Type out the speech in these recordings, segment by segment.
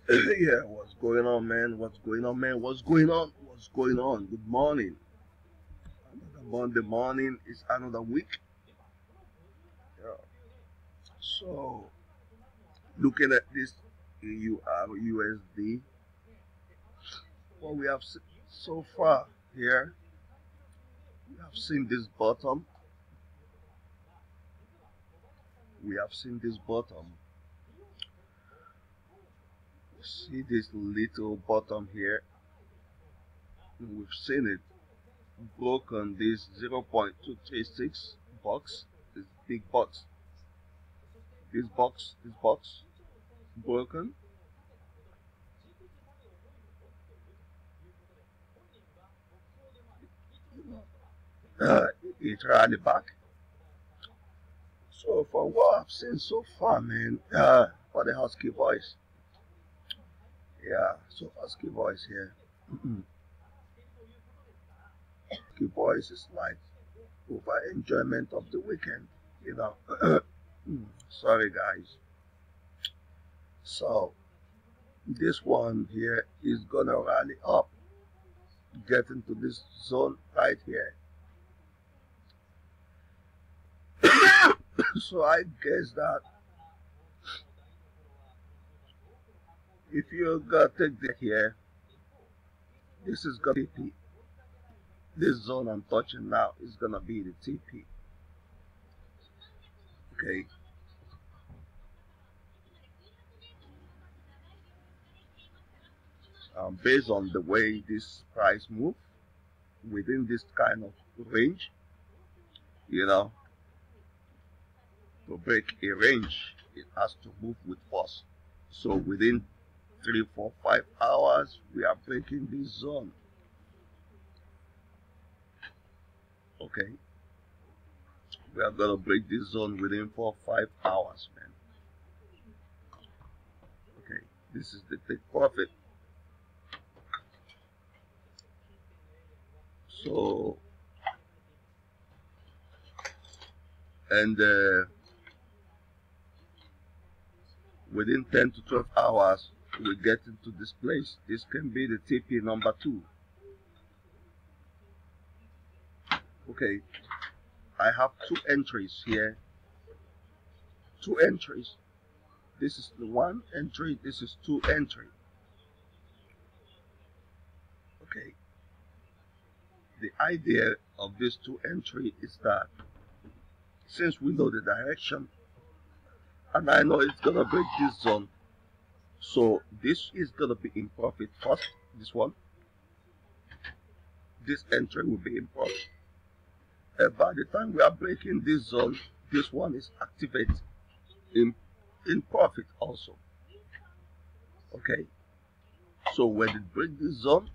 Yeah, what's going on, man? What's going on, man? What's going on? What's going on? Good morning. Another Monday morning is another week. Yeah. So, looking at this EUR what we have so far here, we have seen this bottom. We have seen this bottom. See this little bottom here. We've seen it broken this 0.236 box, this big box. This box broken. Uh, it rallied back. So for what I've seen so far, man, for the husky voice, yeah, so husky voice here. Husky voice is like over enjoyment of the weekend, you know. Sorry, guys. So this one here is gonna rally up, get into this zone right here. So I guess that if you gotta take that here, this is gonna be this zone I'm touching now is gonna be the TP. Okay. Based on the way this price move within this kind of range, you know, to break a range, it has to move with force. So within 3, 4, 5 hours, we are breaking this zone. Okay, we are gonna break this zone within 4, 5 hours, man. Okay, this is the take profit. So, and within 10 to 12 hours, we get into this place. This can be the TP number 2. Okay, I have 2 entries here. 2 entries. This is the 1 entry, this is 2 entry. Okay. The idea of this 2 entry is that since we know the direction, and I know it's gonna break this zone, so this is gonna be in profit first. This one, this entry will be in profit. And by the time we are breaking this zone, this one is activated in profit also. Okay, so when it breaks this zone,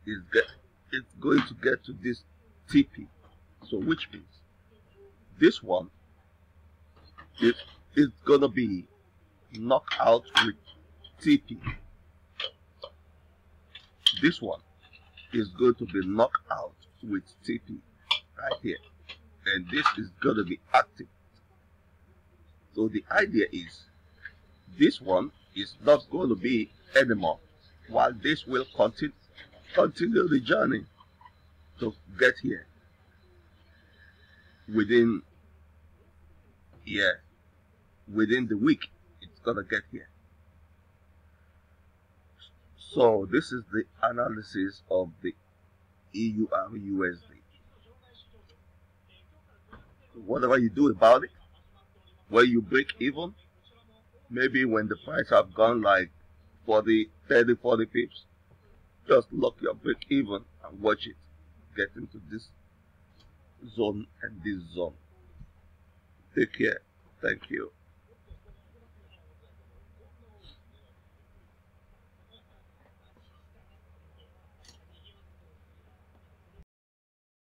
it's going to get to this TP. So which means this one is gonna be knocked out with TP. This one is going to be knocked out with TP right here, and this is gonna be active. So the idea is this one is not going to be anymore, while this will continue the journey to get here within the week. It's gonna get here. So this is the analysis of the EURUSD. Whatever you do about it, where you break even, maybe when the price have gone like 40, 30, 40 pips, just lock your break even and watch it get into this zone and this zone. Take care. Thank you.